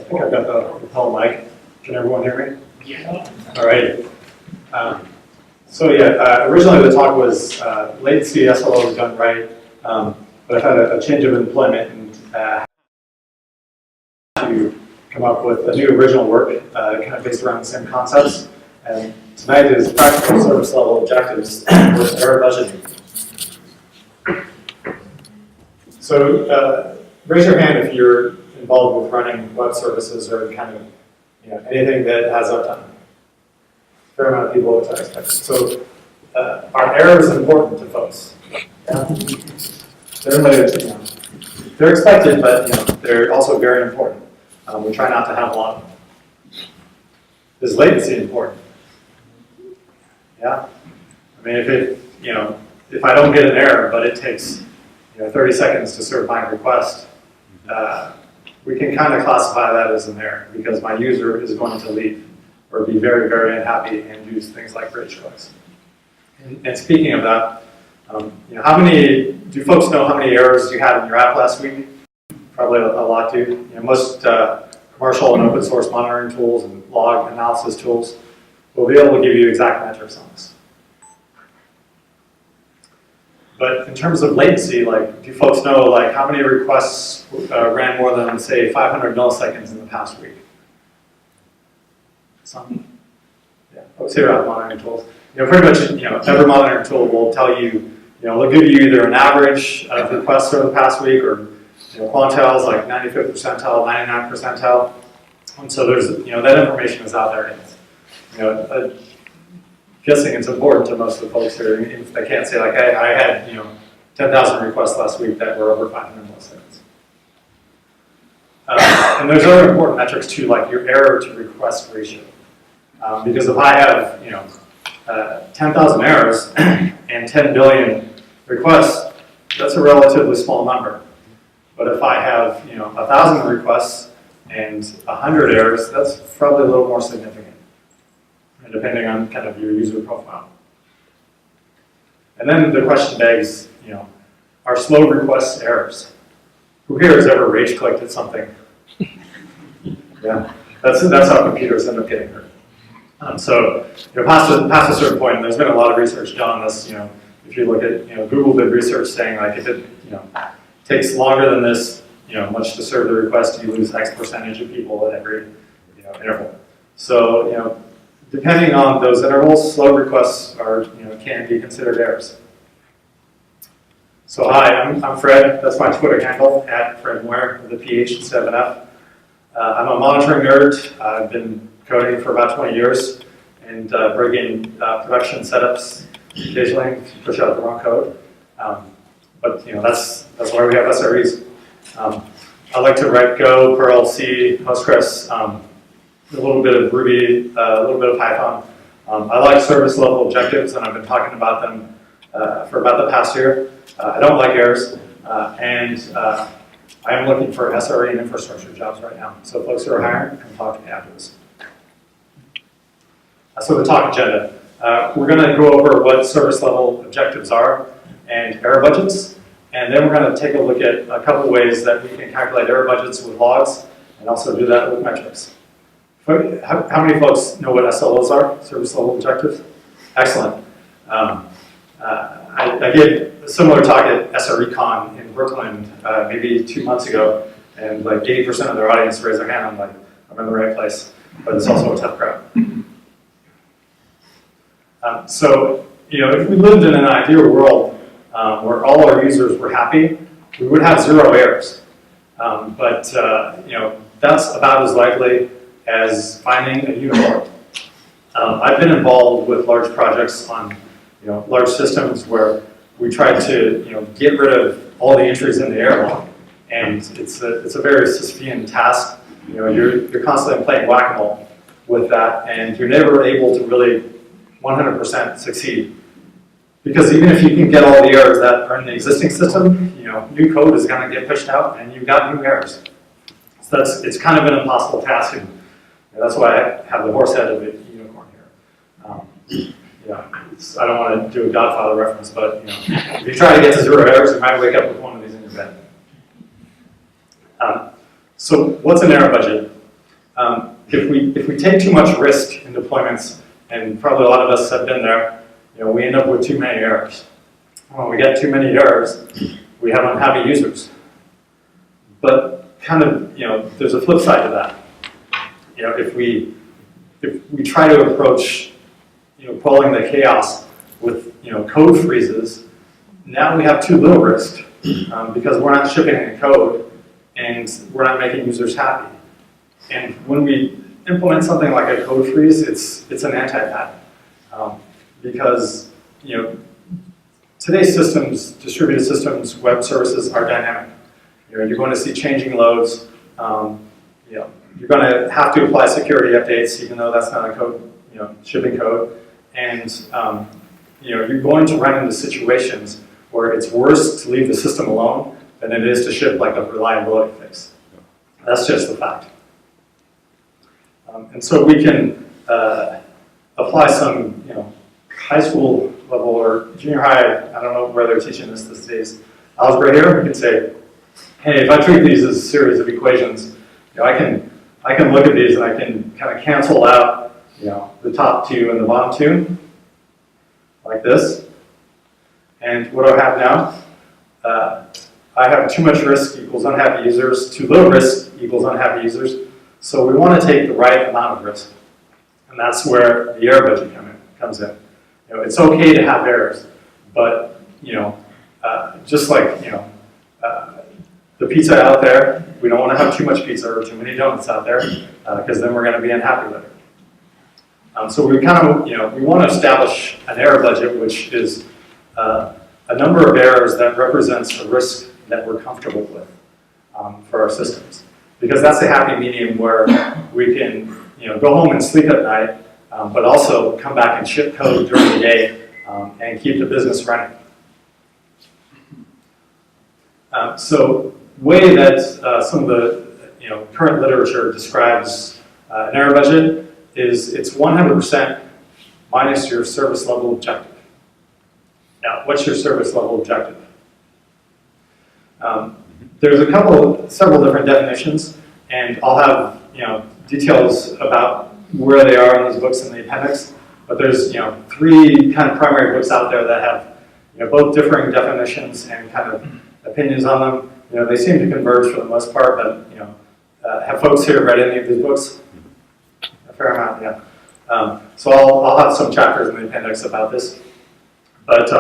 think I've got the lapel mic. Can everyone hear me? Yeah. All right. Originally the talk was latency SLO is done right, but I've had a change of employment and to come up with a new original work kind of based around the same concepts. And tonight is practical service level objectives with error budgeting. So raise your hand if you're involved with running web services or kind of anything that has uptime. Fair amount of people, which I expect. So are errors important to folks? Yeah. They're expected, but they're also very important. We try not to have a lot of them. Is latency important? Yeah. I mean, if I don't get an error, but it takes 30 seconds to serve my request, we can kind of classify that as an error because my user is going to leave or be very, very unhappy and use things like bridge clicks. And speaking of that, do folks know how many errors you had in your app last week? Probably a lot do. Most commercial and open source monitoring tools and log analysis tools will be able to give you exact metrics on this. But in terms of latency, do folks know how many requests ran more than, say, 500 milliseconds in the past week? Some? Yeah, folks here have monitoring tools. Pretty much, every monitoring tool will tell you, they'll give you either an average of requests over the past week or, quantiles like 95th percentile, 99th percentile. And so there's, that information is out there. And, guessing it's important to most of the folks here. If they can't say hey, I had 10,000 requests last week that were over 500 milliseconds. And there's other important metrics too, like your error to request ratio. Because if I have 10,000 errors and 10 billion requests, that's a relatively small number. But if I have 1,000 requests and 100 errors, that's probably a little more significant, depending on kind of your user profile. And then the question begs, are slow requests errors? Who here has ever rage clicked at something? Yeah, that's how computers end up getting hurt. Past a certain point, and there's been a lot of research done on this. If you look at, Google did research saying if it, takes longer than this, much to serve the request, you lose X percentage of people at every, interval. So, depending on those intervals, slow requests are, can be considered errors. So hi, I'm Fred. That's my Twitter handle, @FredMoyer, with a PH instead of an F. I'm a monitoring nerd. I've been coding for about 20 years and breaking production setups occasionally to push out the wrong code. But that's why we have SREs. I like to write Go, Perl, C, Postgres, a little bit of Ruby, a little bit of Python. I like service level objectives, and I've been talking about them for about the past year. I don't like errors, and I am looking for SRE and infrastructure jobs right now. So folks who are hiring, come talk to me after this. So the talk agenda. We're going to go over what service level objectives are and error budgets, and then we're going to take a look at a couple ways that we can calculate error budgets with logs, and also do that with metrics. How many folks know what SLOs are, service level objectives? Excellent. I gave a similar talk at SRECon in Brooklyn maybe 2 months ago, and 80% of their audience raised their hand. I'm like, I'm in the right place, but it's also a tough crowd. If we lived in an ideal world where all our users were happy, we would have 0 errors. That's about as likely as finding a unicorn. I've been involved with large projects on large systems where we tried to get rid of all the entries in the error log, and it's a very Sisyphean task. You're constantly playing whack-a-mole with that, and you're never able to really 100% succeed. Because even if you can get all the errors that are in the existing system, new code is going to get pushed out, and you've got new errors. So it's kind of an impossible task, and that's why I have the horse head of the unicorn here. I don't want to do a Godfather reference, but if you try to get to 0 errors, you might wake up with one of these in your bed. So what's an error budget? if we take too much risk in deployments, and probably a lot of us have been there, we end up with too many errors. When we get too many errors, we have unhappy users. But kind of, there's a flip side to that. If we try to approach, pulling the chaos with, code freezes, now we have too little risk because we're not shipping any code and we're not making users happy. And when we implement something like a code freeze, it's an anti-that. Because, today's systems, distributed systems, web services are dynamic. You're going to see changing loads. You're going to have to apply security updates, even though that's not a code, shipping code. And you're going to run into situations where it's worse to leave the system alone than it is to ship like a reliability fix. That's just the fact. And so we can apply some, high school level or junior high, I don't know where they're teaching this these days, algebra here. We can say, hey, if I treat these as a series of equations, I can look at these and I can kind of cancel out, the top two and the bottom two, like this. And what do I have now? I have too much risk equals unhappy users, too little risk equals unhappy users. So we want to take the right amount of risk. And that's where the error budget comes in. It's okay to have errors, but, just like, the pizza out there, we don't want to have too much pizza or too many donuts out there, because then we're going to be unhappy with it. So we kind of, we want to establish an error budget, which is a number of errors that represents a risk that we're comfortable with for our systems. Because that's a happy medium where we can, go home and sleep at night, but also come back and ship code during the day and keep the business running. So way that some of the current literature describes an error budget is it's 100% minus your service level objective. Now, what's your service level objective? There's several different definitions, and I'll have details about where they are in these books in the appendix. But there's three kind of primary books out there that have both differing definitions and kind of opinions on them. They seem to converge for the most part, but have folks here read any of these books? A fair amount, yeah. So I'll have some chapters in the appendix about this. But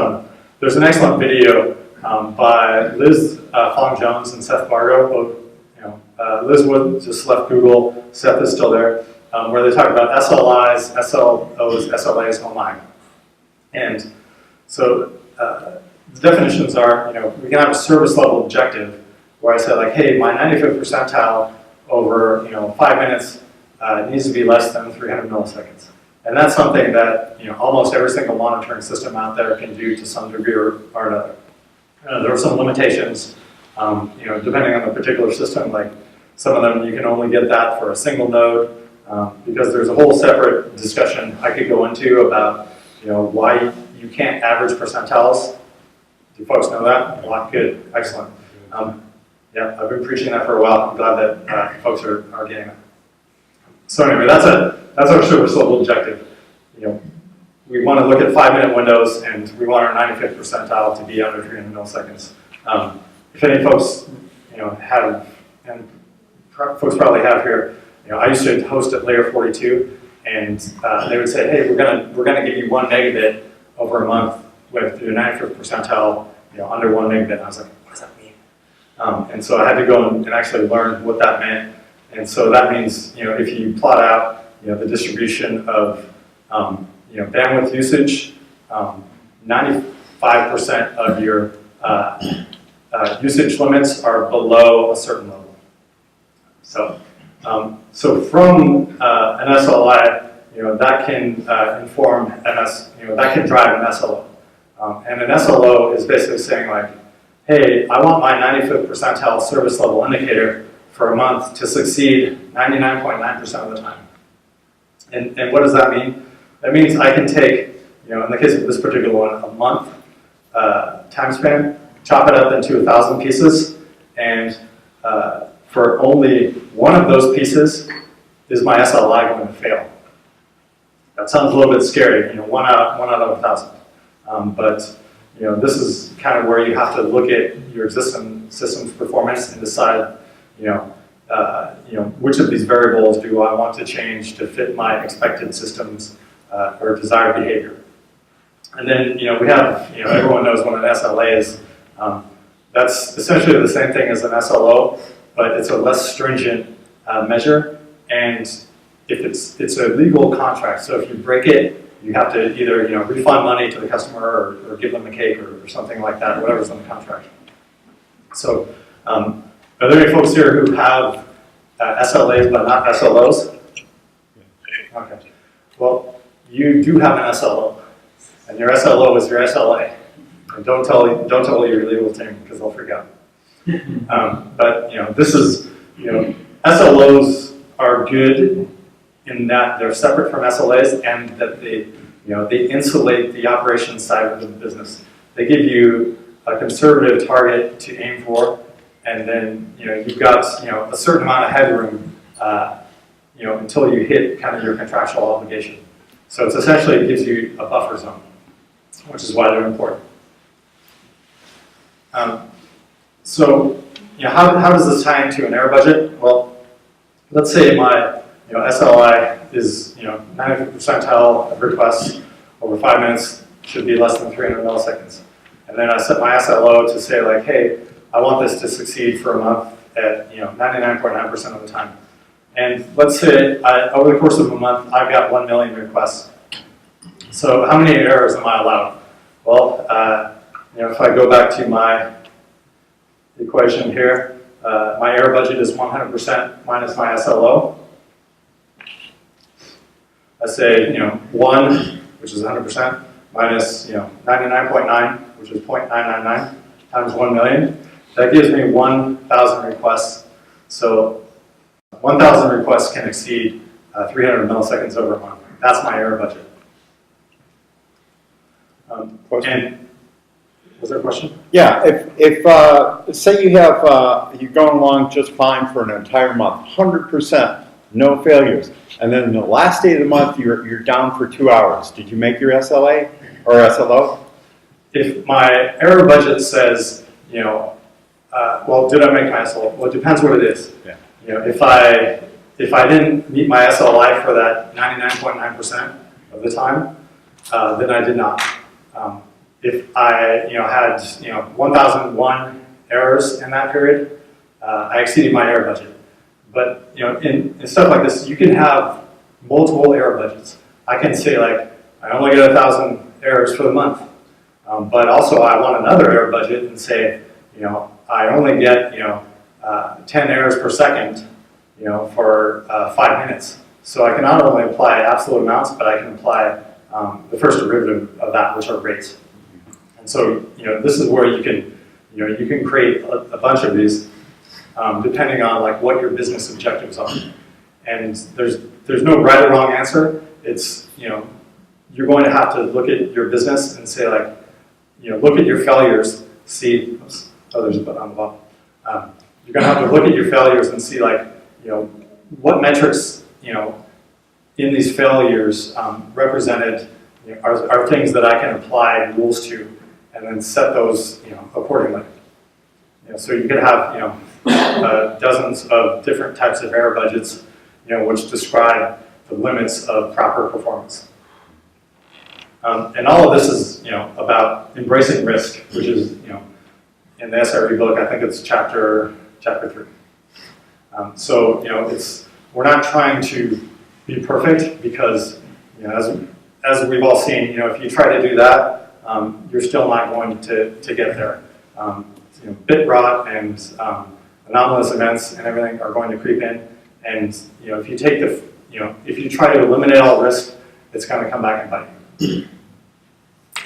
there's an excellent video by Liz Fong-Jones and Seth Bargo. Both, Liz Wood just left Google. Seth is still there, where they talk about SLIs, SLOs, SLAs online. And so the definitions are, we can have a service level objective where I say like, hey, my 95th percentile over 5 minutes needs to be less than 300 milliseconds. And that's something that almost every single monitoring system out there can do to some degree or another. There are some limitations, depending on the particular system. Like some of them, you can only get that for a single node, because there's a whole separate discussion I could go into about why you can't average percentiles. Do folks know that? Well, good, excellent. Yeah, I've been preaching that for a while. I'm glad that folks are getting it. So anyway, that's our service level objective. We want to look at 5-minute windows, and we want our 95th percentile to be under 300 milliseconds. If any folks, have, and folks probably have here, I used to host at Layer 42, and they would say, hey, we're gonna give you 1 megabit over a month with your 95th percentile, under 1 megabit. And I was like, what does that mean? And so I had to go and actually learn what that meant. And so that means, if you plot out, the distribution of, bandwidth usage, 95% of your usage limits are below a certain level. So, from an SLI, that can inform that can drive an SLO. And an SLO is basically saying like, hey, I want my 95th percentile service level indicator for a month to succeed 99.9% of the time. And what does that mean? That means I can take, in the case of this particular one, a month time span, chop it up into 1,000 pieces, and for only one of those pieces, is my SLI going to fail? That sounds a little bit scary, one out of 1,000. But this is kind of where you have to look at your existing system's performance and decide, which of these variables do I want to change to fit my expected systems or desired behavior. And then, we have, everyone knows what an SLA is. That's essentially the same thing as an SLO, but it's a less stringent measure. And if it's a legal contract, so if you break it, you have to either refund money to the customer or give them a cake or something like that, whatever's in the contract. So, are there any folks here who have SLAs but not SLOs? Okay. Well, you do have an SLO, and your SLO is your SLA. And don't tell your legal team because they'll freak out. But this is SLOs are good in that they're separate from SLAs and that they insulate the operations side of the business. They give you a conservative target to aim for, and then you've got a certain amount of headroom until you hit kind of your contractual obligation. So it's essentially, it gives you a buffer zone, which is why they're important. So how does this tie into an error budget? Well, let's say my SLI is 95th percentile of requests over 5 minutes should be less than 300 milliseconds. And then I set my SLO to say like, hey, I want this to succeed for a month at 99.9% of the time. And let's say over the course of a month, I've got 1 million requests. So how many errors am I allowed? Well, if I go back to my equation here, my error budget is 100% minus my SLO. I say, 1, which is 100%, minus, 99.9, which is 0.999, times 1 million. That gives me 1,000 requests. So 1,000 requests can exceed 300 milliseconds over a month. That's my error budget. And was there a question? Yeah, if say you have, you're going along just fine for an entire month, 100%, no failures, and then the last day of the month you're down for 2 hours. Did you make your SLA or SLO? If my error budget says, well, did I make my SLO? Well, it depends what it is. Yeah. If I didn't meet my SLI for that 99.9% of the time, then I did not. If I had 1,001 errors in that period, I exceeded my error budget. But in stuff like this, you can have multiple error budgets. I can say like I only get 1,000 errors for the month, but also I want another error budget and say I only get 10 errors per second for 5 minutes. So I can not only apply absolute amounts, but I can apply the first derivative of that, which are rates. And so this is where you can create a bunch of these depending on like what your business objectives are. And there's no right or wrong answer. It's you're going to have to look at your business and say like look at your failures, see. Oops, oh, there's a button on the bottom. You're going to have to look at your failures and see like what metrics in these failures represented are things that I can apply rules to, and then set those accordingly. So you could have dozens of different types of error budgets, which describe the limits of proper performance. And all of this is about embracing risk, which is in the SRE book, I think it's chapter 3. So we're not trying to be perfect because as we've all seen, if you try to do that, you're still not going to get there. Bit rot and anomalous events and everything are going to creep in, and if you take if you try to eliminate all risk, it's going to come back and bite you.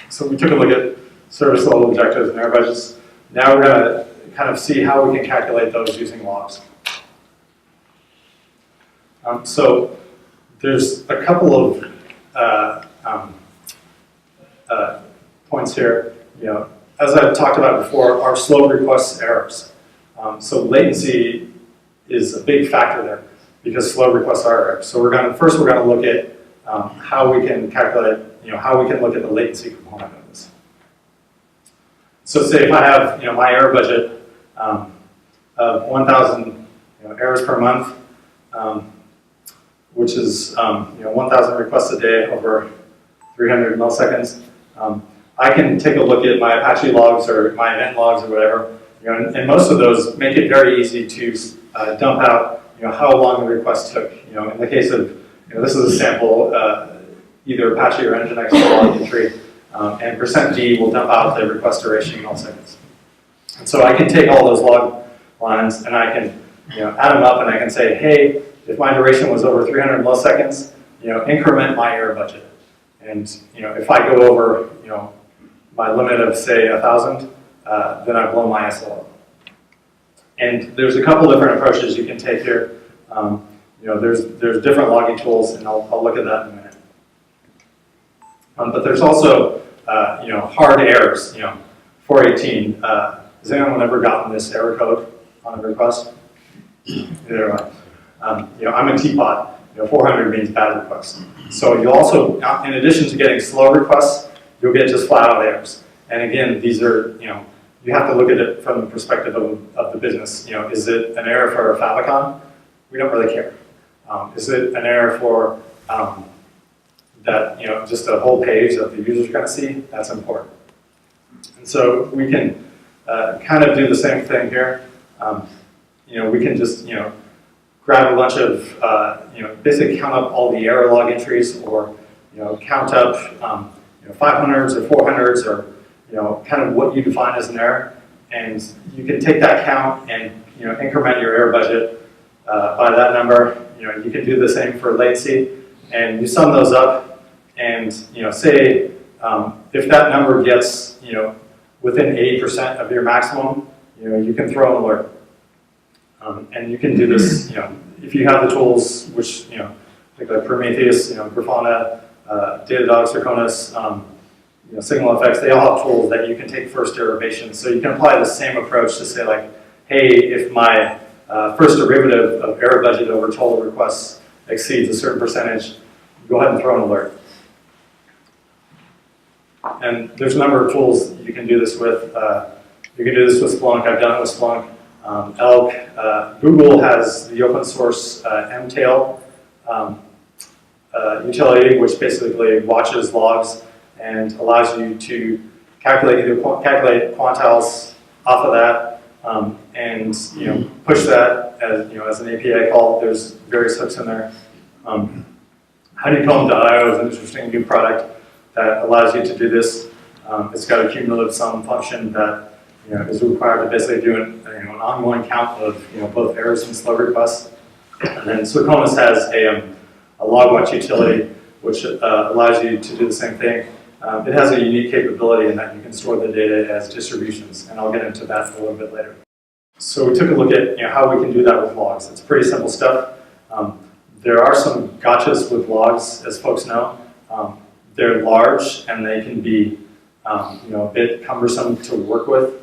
So we took a look at service level objectives and error budgets. Now we're going to kind of see how we can calculate those using logs. So there's a couple of points here. As I've talked about before, our slow request errors. So latency is a big factor there. because slow requests are errors. So first we're going to look at how we can calculate, how we can look at the latency component of this. So say if I have, my error budget of 1,000 errors per month, which is 1,000 requests a day over 300 milliseconds. I can take a look at my Apache logs or my event logs or whatever, and most of those make it very easy to dump out, how long the request took. In the case of, this is a sample, either Apache or Nginx log entry, and %d will dump out the request duration in milliseconds. And so I can take all those log lines and I can, add them up and I can say, hey, if my duration was over 300 milliseconds, increment my error budget. And if I go over, my limit of say 1,000, then I blow my SLO. And there's a couple different approaches you can take here. There's different logging tools, and I'll look at that in a minute. But there's also hard errors. 418. Has anyone ever gotten this error code on a request? Neither have I. I'm a teapot. 400 means bad request. So you also, in addition to getting slow requests, you'll get just flat out errors. And again, these are, you have to look at it from the perspective of the business. Is it an error for a favicon? We don't really care. Is it an error for that, just a whole page that the user's going to see? That's important. And so we can kind of do the same thing here. We can just, grab a bunch of, basically count up all the error log entries, or, count up, 500s or 400s, or, kind of what you define as an error. And you can take that count and, increment your error budget by that number. You can do the same for latency, and you sum those up, and, say, if that number gets, within 80% of your maximum, you can throw an alert. And you can do this, if you have the tools, which, like Prometheus, Grafana, Datadog, Circonus, Signal FX, they all have tools that you can take first derivation. So you can apply the same approach to say, like, hey, if my first derivative of error budget over total requests exceeds a certain percentage, go ahead and throw an alert. And there's a number of tools you can do this with. You can do this with Splunk. I've done it with Splunk. Elk. Google has the open source MTail utility, which basically watches logs and allows you to calculate quantiles off of that, and push that as an API call. There's various hooks in there. Honeycomb.io is an interesting new product that allows you to do this. It's got a cumulative sum function that is required to basically do an ongoing count of both errors and slow requests. And then Circonus has a logwatch utility which allows you to do the same thing. It has a unique capability in that you can store the data as distributions, and I'll get into that a little bit later. So we took a look at how we can do that with logs. It's pretty simple stuff. There are some gotchas with logs, as folks know. They're large and they can be a bit cumbersome to work with.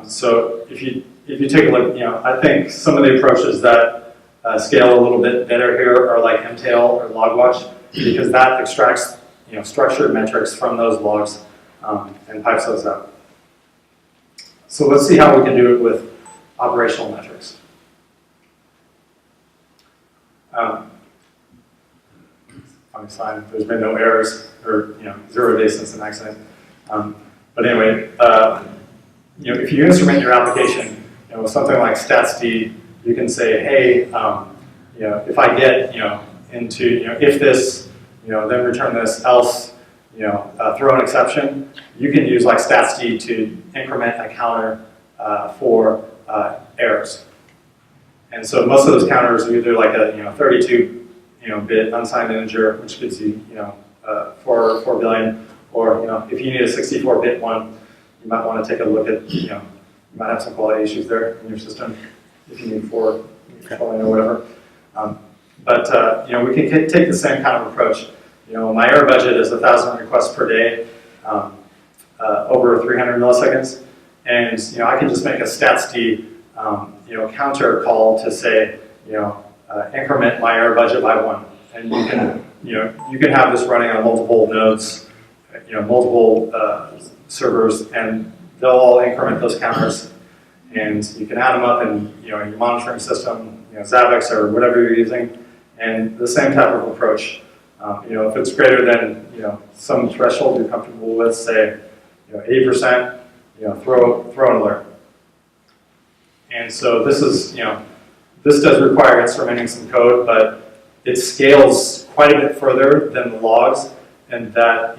So if you take a look, I think some of the approaches that scale a little bit better here are like MTail or Logwatch, because that extracts structured metrics from those logs and pipes those out. So let's see how we can do it with operational metrics. Funny sign, there's been no errors or 0 days since an accident. But anyway, if you instrument your application, with something like statsd, you can say, hey, if I get into if this, then return this, else, throw an exception. You can use like statsd to increment a counter for errors. And so most of those counters are either like a 32 bit unsigned integer, which gives you 4 billion, or if you need a 64-bit one, you might want to take a look at you might have some quality issues there in your system if you need 4 billion or whatever. But we can take the same kind of approach. My error budget is 1,000 requests per day over 300 milliseconds, and I can just make a statsd counter call to say increment my error budget by 1. And you can have this running on multiple nodes, multiple servers, and they'll all increment those counters. And you can add them up in your monitoring system, Zabbix or whatever you're using, and the same type of approach. If it's greater than some threshold you're comfortable with, say 80%, throw an alert. And so this is this does require instrumenting some code, but it scales quite a bit further than the logs, and that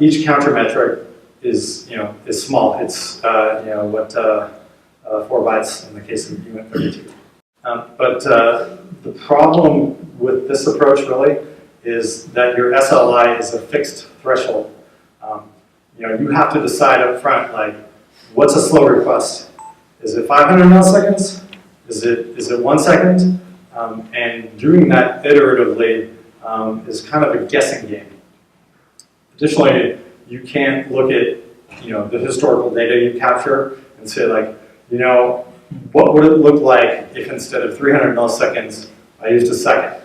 each counter metric is small. It's 4 bytes in the case of unit 32. But the problem with this approach really is that your SLI is a fixed threshold. You have to decide up front, like, what's a slow request? Is it 500 milliseconds? Is it 1 second? And doing that iteratively is kind of a guessing game. Additionally, you can't look at the historical data you capture and say, like, what would it look like if instead of 300 milliseconds I used a second?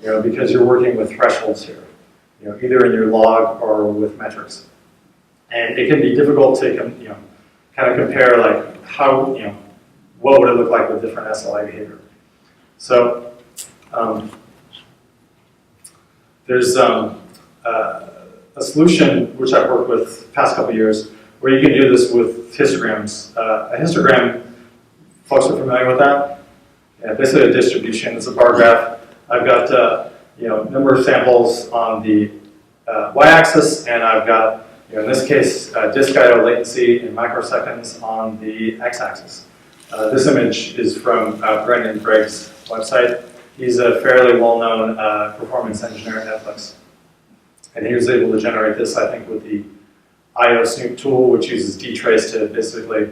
Because you're working with thresholds here, either in your log or with metrics. And it can be difficult to kind of compare, like, how what would it look like with different SLI behavior. So there's a solution which I've worked with the past couple of years where you can do this with histograms. A histogram, folks are familiar with that? Yeah, basically a distribution. It's a bar graph. I've got number of samples on the y-axis, and I've got in this case disk I/O latency in microseconds on the x-axis. This image is from Brendan Gregg's website. He's a fairly well-known performance engineer at Netflix, and he was able to generate this, I think, with the I/O Snoop tool, which uses dtrace to basically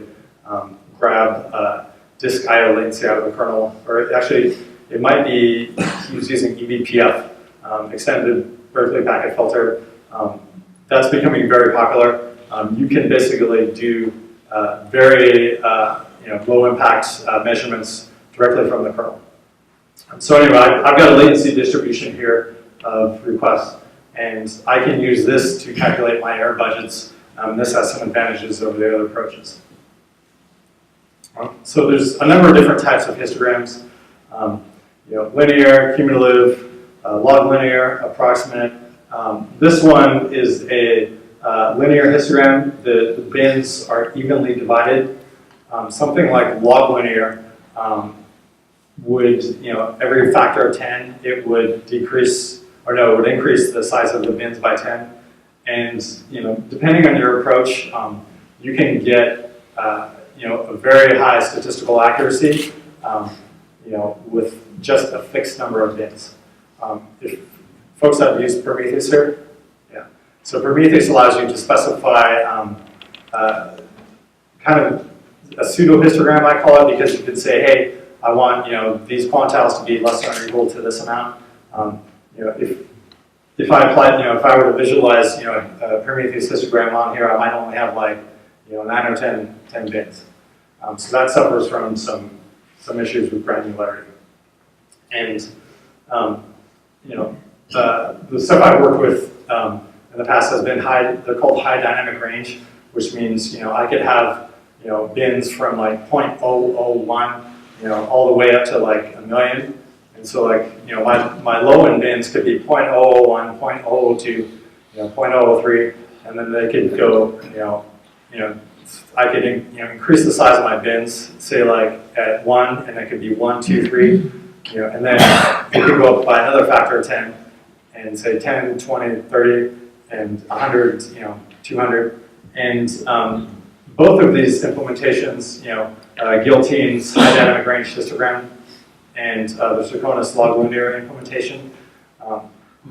grab disk I/O latency out of the kernel, or actually, it might be he was using eBPF, extended Berkeley packet filter. That's becoming very popular. You can basically do very low impact measurements directly from the kernel. So anyway, I've got a latency distribution here of requests, and I can use this to calculate my error budgets. This has some advantages over the other approaches. So there's a number of different types of histograms. Linear, cumulative, log linear, approximate. This one is a linear histogram. The bins are evenly divided. Something like log linear would, every factor of 10, it would decrease, or no, it would increase the size of the bins by 10. And, depending on your approach, you can get, a very high statistical accuracy, with just a fixed number of bins. If folks have used Prometheus here, yeah. So Prometheus allows you to specify kind of a pseudo histogram, I call it, because you could say, hey, I want these quantiles to be less than or equal to this amount. If I applied, if I were to visualize, a Prometheus histogram on here, I might only have like, 9 or 10 bins. So that suffers from some issues with granularity. And the stuff I've worked with in the past has been they're called high dynamic range, which means I could have bins from like 0.001 all the way up to like 1 million. And so like my low end bins could be 0.001, 0.002, 0.003, and then they could go I could increase the size of my bins, say like at 1, and it could be 1, 2, 3, and then it could go up by another factor of 10, and say 10, 20, 30, and 100, 200, and both of these implementations, Guillotine's high dynamic range histogram and the Circonus log linear implementation,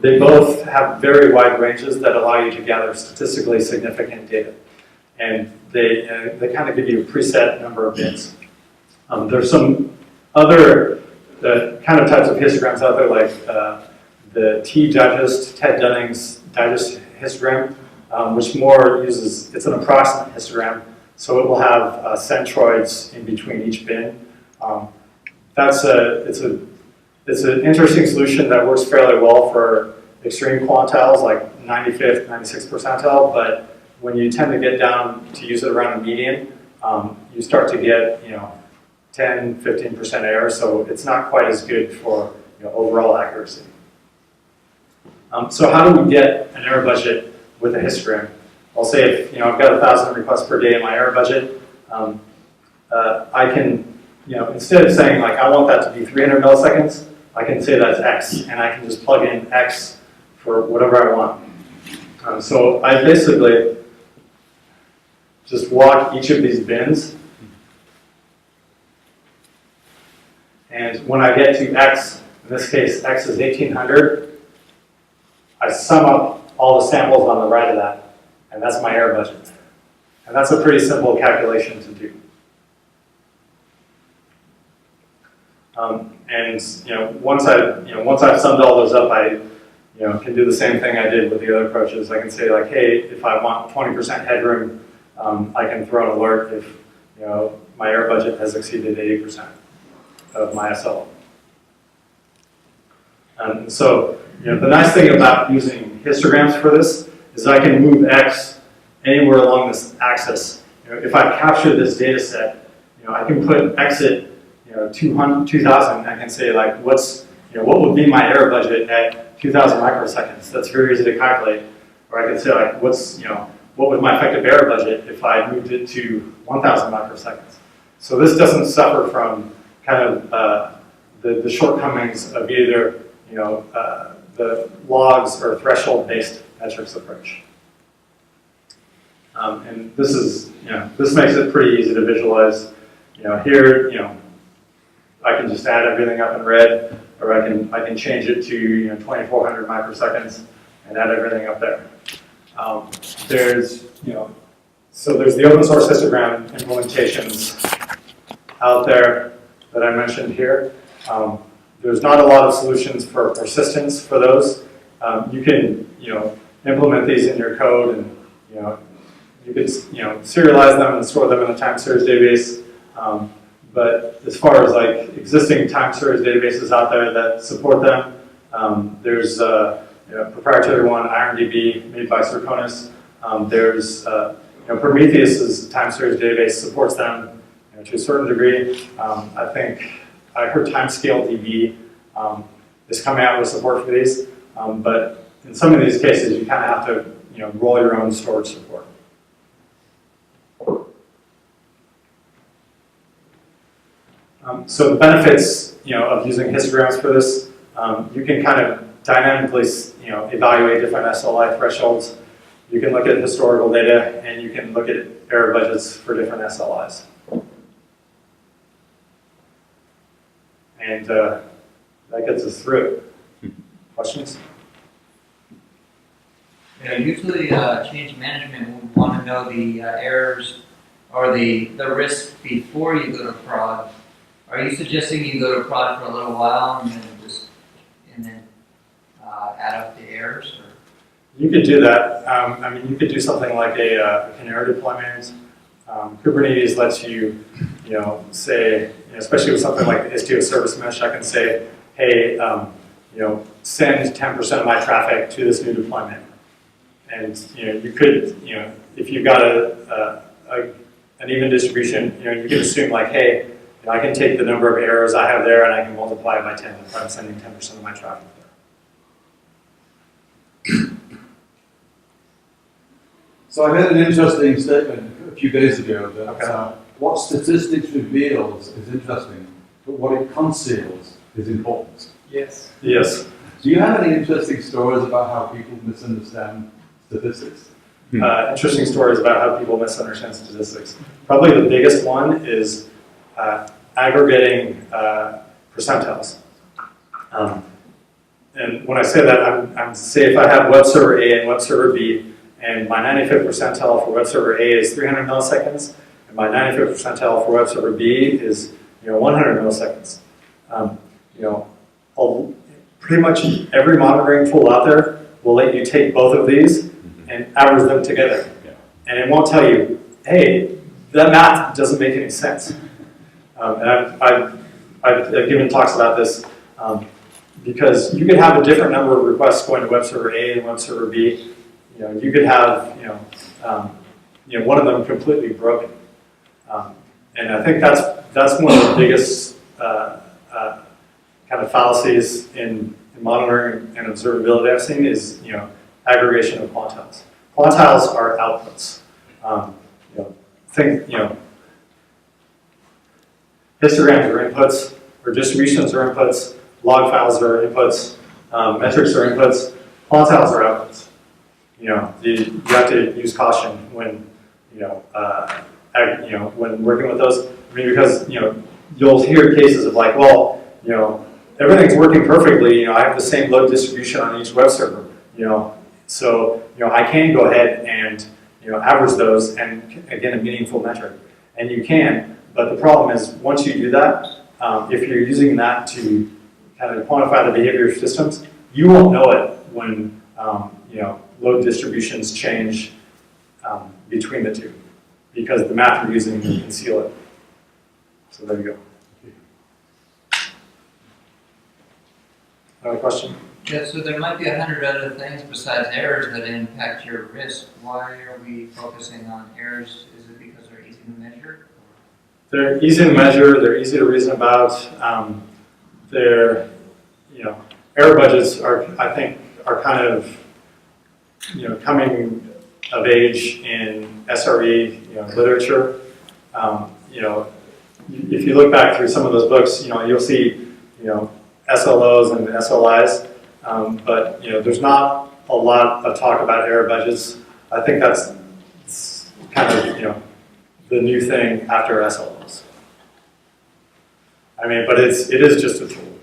they both have very wide ranges that allow you to gather statistically significant data. And they kind of give you a preset number of bins. There's some other kind of types of histograms out there, like the Ted Dunning's digest histogram, which more uses, it's an approximate histogram, so it will have centroids in between each bin. It's a It's an interesting solution that works fairly well for extreme quantiles like 95th, 96th percentile, but when you tend to get down to use it around the median, you start to get 10, 15% error, so it's not quite as good for overall accuracy. So how do we get an error budget with a histogram? I'll say if I've got 1,000 requests per day in my error budget, I can, instead of saying like I want that to be 300 milliseconds, I can say that's X, and I can just plug in X for whatever I want. So I basically just walk each of these bins, and when I get to X, in this case X is 1,800, I sum up all the samples on the right of that, and that's my error budget. And that's a pretty simple calculation to do. And once I've summed all those up, I can do the same thing I did with the other approaches. I can say like, hey, if I want 20% headroom, I can throw an alert if my error budget has exceeded 80% of my SL. So the nice thing about using histograms for this is I can move X anywhere along this axis. If I capture this data set, I can put X at 2,000. I can say like, what would be my error budget at 2,000 microseconds? That's very easy to calculate. Or I can say like, what was my effective error budget if I moved it to 1,000 microseconds? So this doesn't suffer from kind of the shortcomings of either the logs or threshold-based metrics approach. And this is this makes it pretty easy to visualize. Here I can just add everything up in red, or I can change it to 2,400 microseconds and add everything up there. There's so there's the open source histogram implementations out there that I mentioned here. There's not a lot of solutions for persistence for those. You can implement these in your code, and you could serialize them and store them in a time series database. But as far as like existing time series databases out there that support them, there's a proprietary one, IronDB, made by Circonis. There's Prometheus's time series database supports them to a certain degree. I think I heard Timescale DB is coming out with support for these, but in some of these cases you kind of have to roll your own storage support. So the benefits of using histograms for this, you can kind of dynamically evaluate different SLI thresholds. You can look at historical data, and you can look at error budgets for different SLIs. And that gets us through it. Questions? Usually change management would want to know the errors or the risk before you go to prod. Are you suggesting you go to prod for a little while and then add up the errors? Or? You could do that. I mean, you could do something like a canary deployment. Kubernetes lets you, say, especially with something like the Istio service mesh, I can say, hey, send 10% of my traffic to this new deployment. And you could, if you've got an even distribution, you can assume like, hey, I can take the number of errors I have there and I can multiply it by 10 if I'm sending 10% of my traffic there. So I heard an interesting statement a few days ago that what statistics reveals is interesting, but what it conceals is important. Yes. Yes. Do you have any interesting stories about how people misunderstand statistics? Interesting stories about how people misunderstand statistics. Probably the biggest one is aggregating percentiles. And when I say that, I'm say if I have web server A and web server B, and my 95th percentile for web server A is 300 milliseconds, and my 95th percentile for web server B is 100 milliseconds. Pretty much every monitoring tool out there will let you take both of these and average them together. And it won't tell you, hey, that math doesn't make any sense. And I've given talks about this. because you could have a different number of requests going to web server A and web server B. You could have, one of them completely broken. And I think that's one of the biggest kind of fallacies in monitoring and observability I've seen is, aggregation of quantiles. Quantiles are outputs. Histograms are inputs, or distributions are inputs, log files are inputs, metrics are inputs, quantiles are outputs. You have to use caution when, when working with those. I mean, because, you'll hear cases of like, well, everything's working perfectly, I have the same load distribution on each web server, so, I can go ahead and, average those and get a meaningful metric. And you can, but the problem is once you do that, if you're using that to kind of quantify the behavior of systems, you won't know it when, load distributions change between the two, because the math you're using will conceal it. So there you go. Another question? Yeah, so there might be 100 other things besides errors that impact your risk. Why are we focusing on errors? Is it because they're easy to measure? They're easy to measure, they're easy to reason about. Error budgets I think, are kind of, coming of age in SRE, literature. If you look back through some of those books, you'll see, SLOs and SLIs, but there's not a lot of talk about error budgets. I think that's kind of the new thing after SLOs. I mean, but it is just a tool.